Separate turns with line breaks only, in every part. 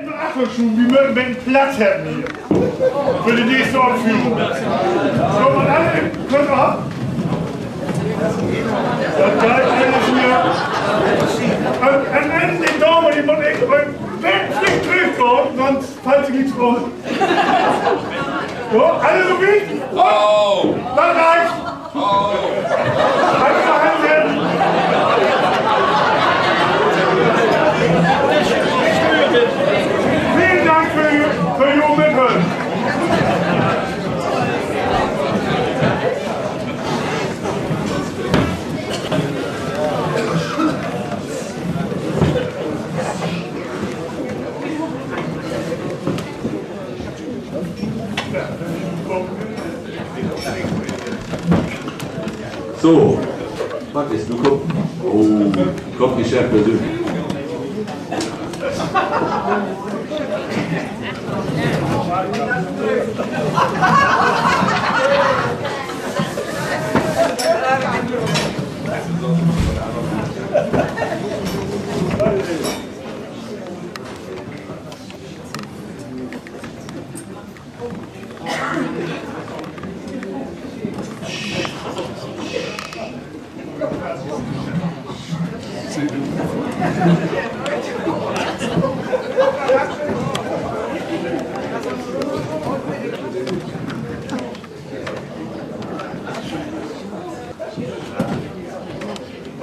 Achtung schon, wir möchten einen Platz haben hier. Für die nächste Aufführung. So, und alle, könnt ab. Das gleich alles hier. Am Ende die Daumen, die muss echt nicht durchkommen, sonst falls sie nichts brauchen. So, alle so wie? Oh! Das reicht! Oh! Alle mal handeln! Vielen Dank für Ihr Mithelfen!
So, was ist? Du kommst. Oh, kommt die Chef persönlich.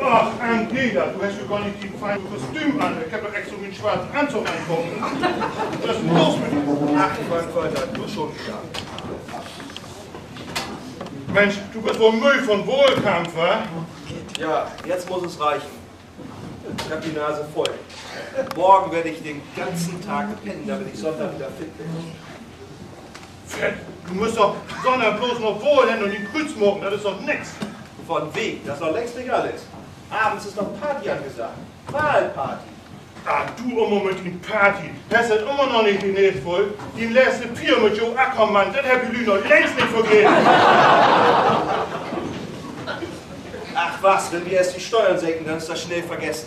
Ach, Angela, du hast ja gar nicht die feine Kostüm an. Ich hab doch extra mit dem schwarzen Anzug angucken. Was ist denn los mit dir?
Ach, Frankfurter, du schon wieder.
Mensch, du bist wohl Müll von Wohlkampf, wa?
Ja, jetzt muss es reichen. Ich hab die Nase voll. Morgen werde ich den ganzen Tag pennen, damit ich Sonntag wieder fit bin.
Fett, du musst doch Sonntag bloß noch wohlhängen und den Kreuz morgen, das ist doch nix.
Von wegen, das ist doch längst nicht alles. Abends ist noch Party angesagt. Wahlparty.
Ah, du immer mit den Party. Das ist immer noch nicht die nächste voll. Die letzte Pier mit Joe Ackermann, das hab ich noch längst nicht vergessen.
Ach was, wenn wir erst die Steuern senken, dann ist das schnell vergessen.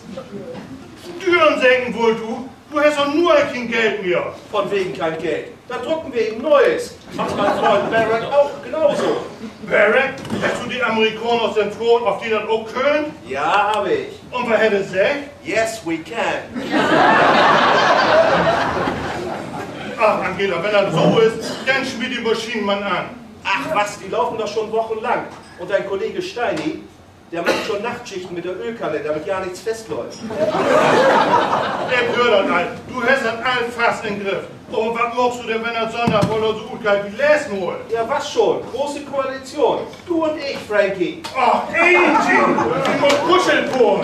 Steuern senken wohl du? Du hast doch nur kein Geld mehr.
Von wegen kein Geld. Dann drucken wir eben Neues. Macht mein Freund Barack auch genauso.
Barack, hast du die Amerikaner sind froh, auf die das auch können?
Ja, habe ich.
Und wer hätte es gesagt?
Yes, we can.
Ach, Angela, wenn das so ist, dann schmied die Maschinenmann an.
Ach was, die laufen doch schon wochenlang. Und dein Kollege Steini, der macht schon Nachtschichten mit der Ölkanne, damit ja nichts festläuft.
Der Bürger, halt. Du hast das all fast im Griff. Und was machst du denn, wenn das Sonntag oder so gut kalt wie lesen holt?
Ja, was schon? Große Koalition. Du und ich, Frankie.
Ach, Angie! Sie muss kuscheln vor.